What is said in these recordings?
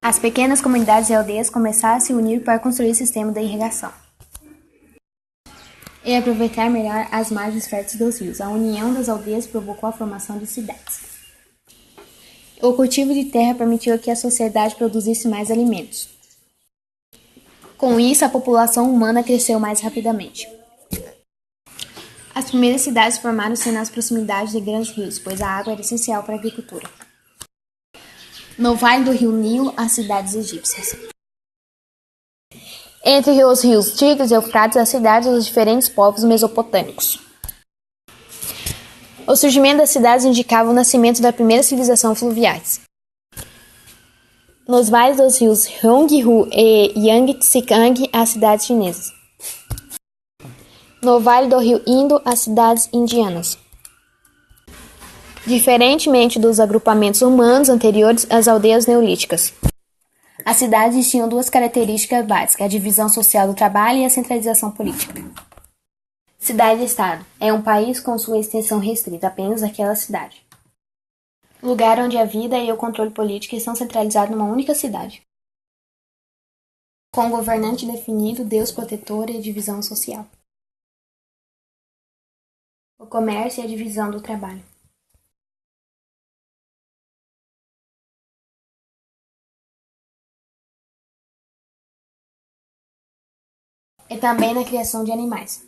As pequenas comunidades e aldeias começaram a se unir para construir o sistema de irrigação e aproveitar melhor as margens férteis dos rios. A união das aldeias provocou a formação de cidades. O cultivo de terra permitiu que a sociedade produzisse mais alimentos. Com isso, a população humana cresceu mais rapidamente. As primeiras cidades formaram-se nas proximidades de grandes rios, pois a água era essencial para a agricultura. No vale do rio Nilo, as cidades egípcias. Entre os rios Tigres e Eufrates, as cidades dos diferentes povos mesopotâmicos. O surgimento das cidades indicava o nascimento da primeira civilização fluviais. Nos vales dos rios Yangtze e Yangtze-Kiang, as cidades chinesas. No vale do rio Indo, as cidades indianas. Diferentemente dos agrupamentos humanos anteriores, as aldeias neolíticas. As cidades tinham duas características básicas: a divisão social do trabalho e a centralização política. Cidade-estado é um país com sua extensão restrita apenas àquela cidade. Lugar onde a vida e o controle político estão centralizados numa única cidade. Com um governante definido, Deus protetor e a divisão social. O comércio e a divisão do trabalho. E também na criação de animais.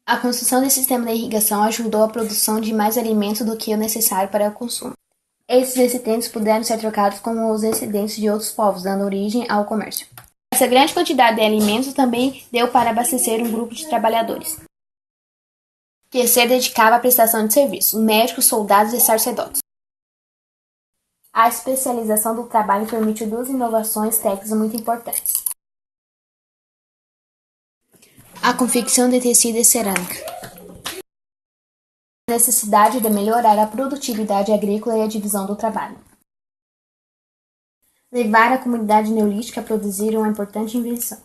A construção desse sistema de irrigação ajudou a produção de mais alimentos do que o necessário para o consumo. Esses excedentes puderam ser trocados com os excedentes de outros povos, dando origem ao comércio. Essa grande quantidade de alimentos também deu para abastecer um grupo de trabalhadores, que se dedicava à prestação de serviços: médicos, soldados e sacerdotes. A especialização do trabalho permitiu duas inovações técnicas muito importantes: a confecção de tecido e cerâmica. A necessidade de melhorar a produtividade agrícola e a divisão do trabalho. Levar a comunidade neolítica a produzir uma importante invenção: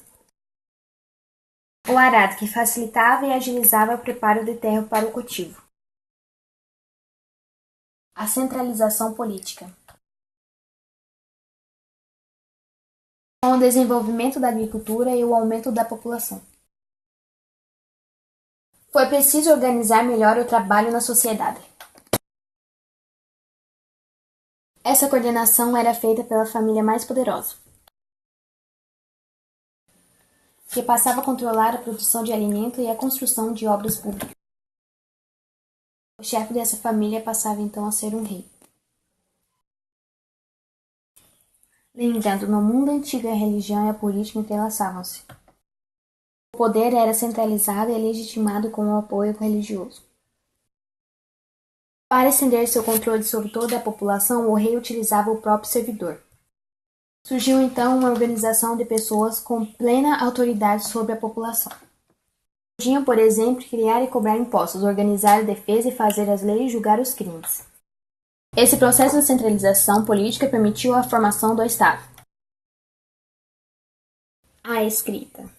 o arado, que facilitava e agilizava o preparo de terra para o cultivo. A centralização política. Com o desenvolvimento da agricultura e o aumento da população, foi preciso organizar melhor o trabalho na sociedade. Essa coordenação era feita pela família mais poderosa, que passava a controlar a produção de alimento e a construção de obras públicas. O chefe dessa família passava então a ser um rei. Lembrando, no mundo antigo a religião e a política entrelaçavam-se. O poder era centralizado e legitimado com o apoio religioso. Para estender seu controle sobre toda a população, o rei utilizava o próprio servidor. Surgiu então uma organização de pessoas com plena autoridade sobre a população. Podiam, por exemplo, criar e cobrar impostos, organizar a defesa e fazer as leis e julgar os crimes. Esse processo de centralização política permitiu a formação do Estado. A escrita.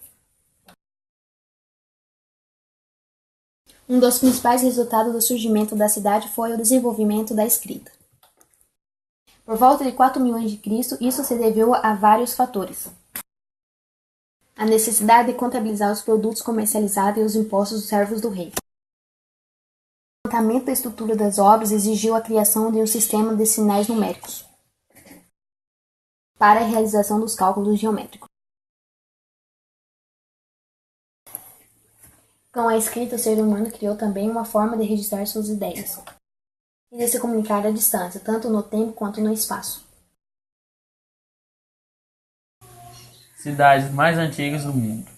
Um dos principais resultados do surgimento da cidade foi o desenvolvimento da escrita. Por volta de 4.000 a.C., isso se deveu a vários fatores: a necessidade de contabilizar os produtos comercializados e os impostos dos servos do rei. O levantamento da estrutura das obras exigiu a criação de um sistema de sinais numéricos para a realização dos cálculos geométricos. Com a escrita, o ser humano criou também uma forma de registrar suas ideias e de se comunicar à distância, tanto no tempo quanto no espaço. Cidades mais antigas do mundo.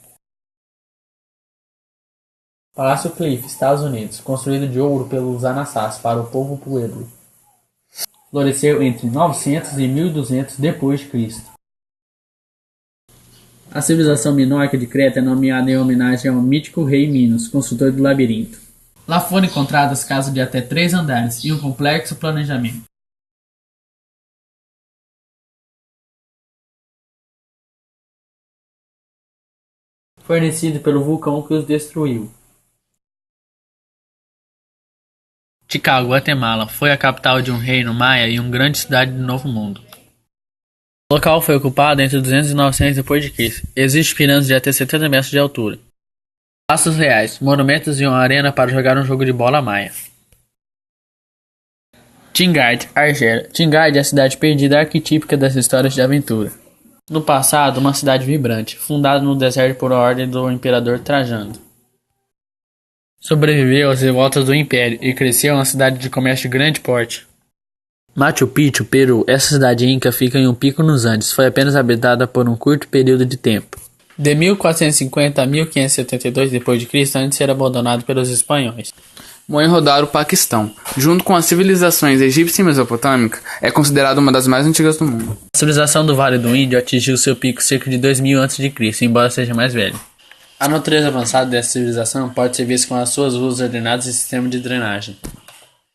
Palácio Cliff, Estados Unidos, construído de ouro pelos Anasazi para o povo pueblo. Floresceu entre 900 e 1200 d.C. A civilização minoica de Creta é nomeada em homenagem ao mítico rei Minos, construtor do labirinto. Lá foram encontradas casas de até 3 andares e um complexo planejamento. Fornecido pelo vulcão que os destruiu. Chicago, Guatemala, foi a capital de um reino maia e uma grande cidade do Novo Mundo. O local foi ocupado entre 200 e 900 d.C. Existe pirâmides de até 70 metros de altura. Palácios reais, monumentos e uma arena para jogar um jogo de bola maia. Tingard, Argélia. Tingard é a cidade perdida arquetípica das histórias de aventura. No passado, uma cidade vibrante, fundada no deserto por ordem do imperador Trajano. Sobreviveu às revoltas do Império e cresceu uma cidade de comércio de grande porte. Machu Picchu, Peru. Essa cidade inca fica em um pico nos Andes. Foi apenas habitada por um curto período de tempo. De 1450 a 1572 d.C., antes de ser abandonado pelos espanhóis. Mohenjo-Daro, Paquistão. Junto com as civilizações egípcia e mesopotâmica, é considerada uma das mais antigas do mundo. A civilização do Vale do Índio atingiu seu pico cerca de 2000 a.C., embora seja mais velha. A natureza avançada dessa civilização pode ser vista com as suas ruas ordenadas e sistema de drenagem.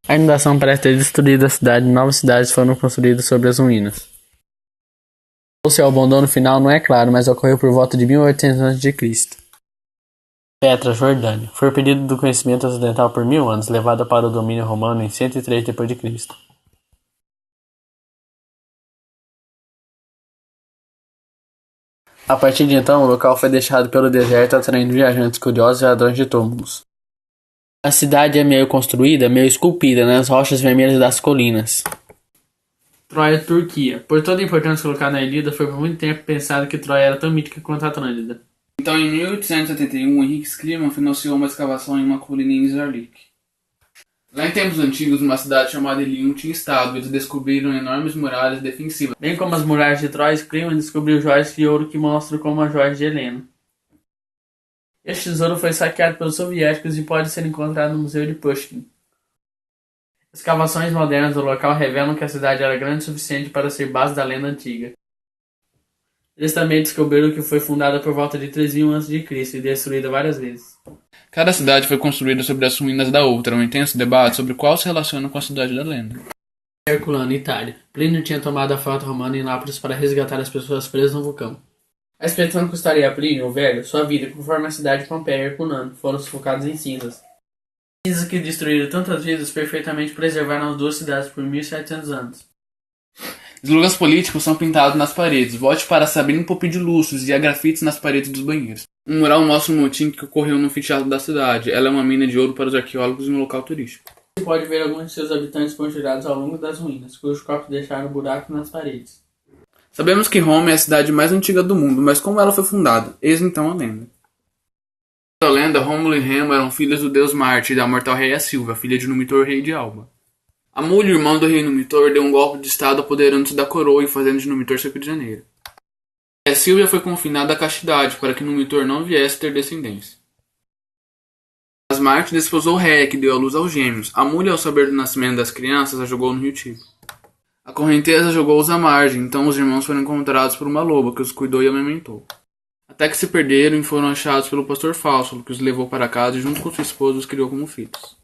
A inundação parece ter destruído a cidade e novas cidades foram construídas sobre as ruínas. O seu abandono final não é claro, mas ocorreu por volta de 1800 a.C. Petra, Jordânia. Foi perdido do conhecimento ocidental por 1000 anos, levada para o domínio romano em 103 d.C. A partir de então, o local foi deixado pelo deserto, atraindo viajantes curiosos e ladrões de túmulos. A cidade é meio construída, meio esculpida nas rochas vermelhas das colinas. Troia, Turquia. Por toda a importância colocada na Ilíada, foi por muito tempo pensado que Troia era tão mítica quanto a Atlântida. Então, em 1871, Henrique Schliemann financiou uma escavação em uma colina em Izarlik. Lá em tempos antigos, uma cidade chamada Ilium tinha estado e eles descobriram enormes muralhas defensivas. Bem como as muralhas de Troia, Schliemann descobriu joias de ouro que mostram como as joias de Helena. Este tesouro foi saqueado pelos soviéticos e pode ser encontrado no Museu de Pushkin. Escavações modernas do local revelam que a cidade era grande o suficiente para ser base da lenda antiga. Eles também descobriram que foi fundada por volta de 3000 a.C. e destruída várias vezes. Cada cidade foi construída sobre as ruínas da outra, um intenso debate sobre qual se relaciona com a cidade da lenda. Herculano, Itália. Plínio tinha tomado a frota romana em Nápoles para resgatar as pessoas presas no vulcão. A expedição custaria a Plínio, o Velho, sua vida, conforme a cidade de Pompeia e Herculano foram sufocados em cinzas. Cinzas que destruíram tantas vidas perfeitamente preservaram as duas cidades por 1700 anos. Slogans políticos são pintados nas paredes. Vote para Sabrina Popi de Lúcius e há grafites nas paredes dos banheiros. Um mural mostra um motim que ocorreu no anfiteatro da cidade. Ela é uma mina de ouro para os arqueólogos e um local turístico. Você pode ver alguns de seus habitantes conjurados ao longo das ruínas, cujos corpos deixaram buracos nas paredes. Sabemos que Roma é a cidade mais antiga do mundo, mas como ela foi fundada? Eis então a lenda. Na lenda, Rômulo e Remo eram filhos do deus Marte e da mortal rainha Silvia, filha de Numitor, rei de Alba. Amulio, irmão do rei Numitor, deu um golpe de estado apoderando-se da coroa e fazendo de Numitor seu prisioneiro. A Silvia foi confinada à castidade para que Numitor não viesse ter descendência. Mas Marte desposou Réia, que deu à luz aos gêmeos. Amulio, ao saber do nascimento das crianças, a jogou no rio Tiber. A correnteza jogou-os à margem, então os irmãos foram encontrados por uma loba, que os cuidou e amamentou. Até que se perderam e foram achados pelo pastor Fausto, que os levou para casa e junto com sua esposa os criou como filhos.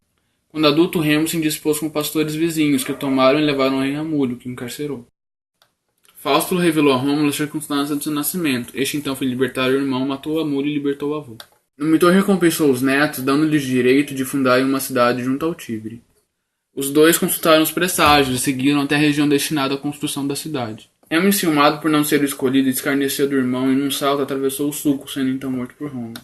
Quando adulto, Remo se indispôs com pastores vizinhos, que o tomaram e levaram ao rei Amulio, que o encarcerou. Fausto revelou a Rômulo as circunstâncias do seu nascimento. Este então foi libertar o irmão, matou Amulio e libertou o avô. Numitor recompensou os netos, dando-lhes o direito de fundarem uma cidade junto ao Tibre. Os dois consultaram os presságios e seguiram até a região destinada à construção da cidade. Remo, enciumado por não ser o escolhido, escarneceu do irmão e num salto atravessou o sulco, sendo então morto por Rômulo.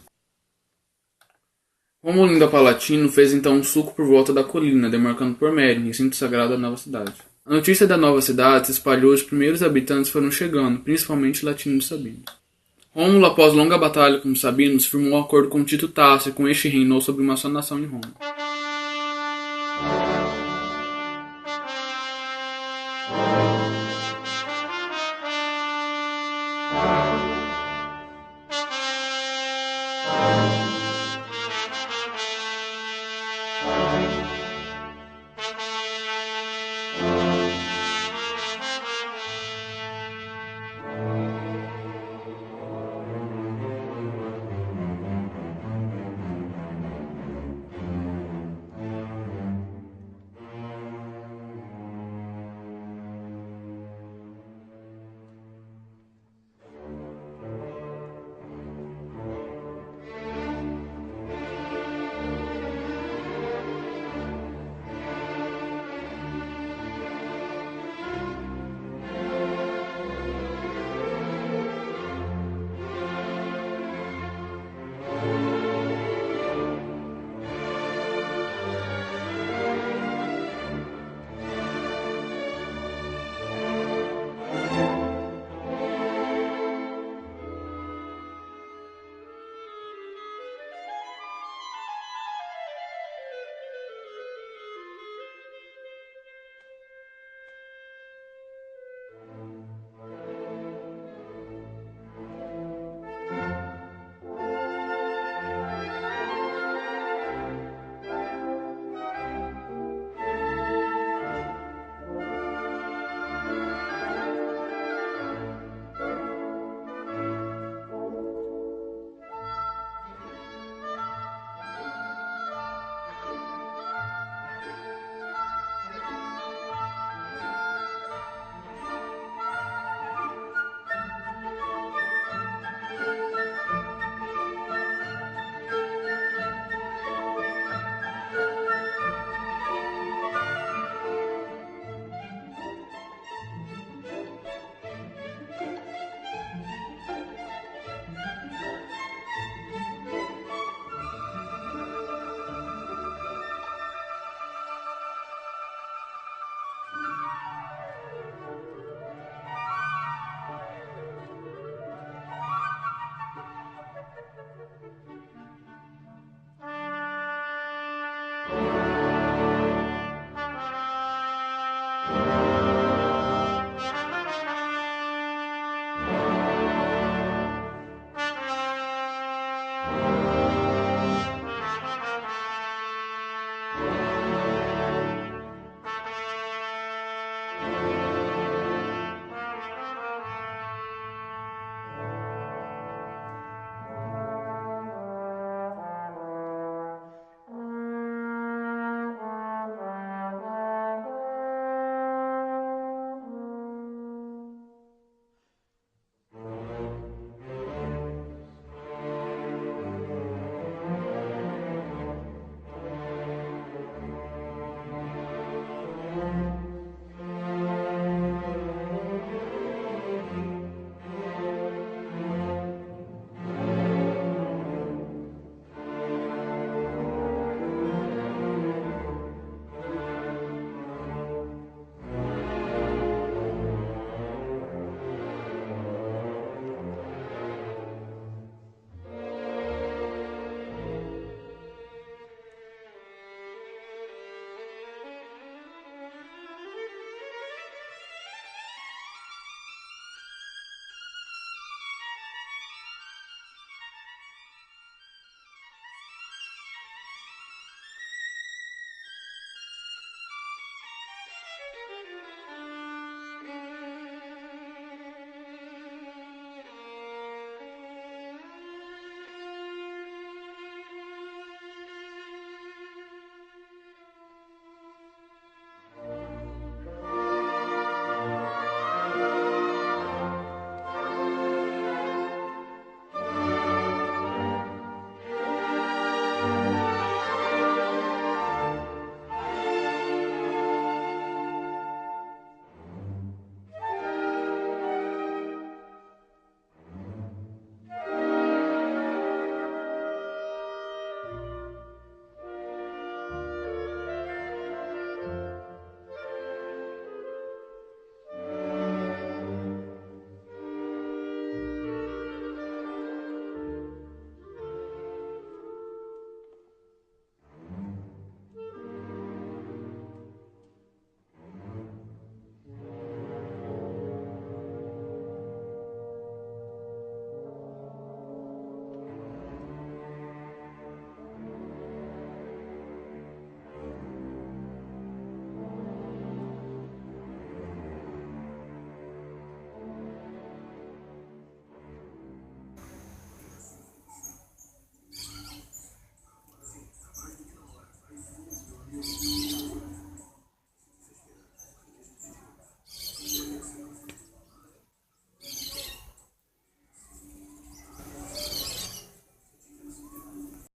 Rômulo, indo a Palatino, fez então um sulco por volta da colina, demarcando por Meren, recinto sagrado da nova cidade. A notícia da nova cidade se espalhou e os primeiros habitantes foram chegando, principalmente latinos e sabinos. Rômulo, após longa batalha com os sabinos, firmou um acordo com Tito Tácio e com este reinou sobre uma só nação em Roma.